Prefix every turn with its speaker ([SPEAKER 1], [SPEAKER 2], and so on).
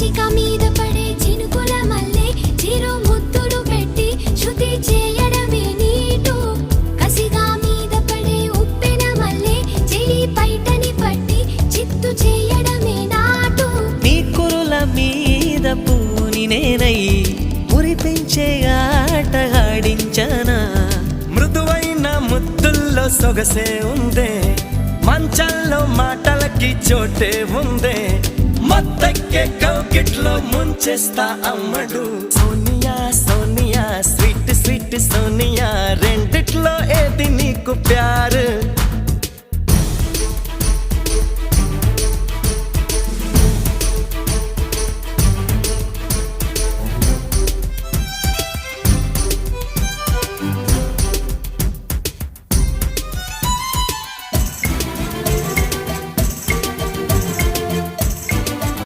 [SPEAKER 1] పిచ్చిక మీద పడే చినుకుల మల్లె చిరు ముద్దులు పెట్టి శృతి చేయడమే నీటు కసిగా మీద పడే ఉప్పెన మల్లె చెలి పైటని పట్టి చిత్తు చేయడమే నాటు
[SPEAKER 2] నీ కురుల మీద పూని నేనై మురిపించే ఆట ఆడించనా
[SPEAKER 3] మృదువైన ముద్దుల్లో సొగసే ఉందే మంచంలో మాటలకి చోటే ఉందే మత్తెక్కే కౌకిట్లో ముంచేస్తా అమ్మడు సోనియా సోనియా స్వీట్ స్వీట్ సోనియా రెండిట్లో ఏది నీకు ప్యారు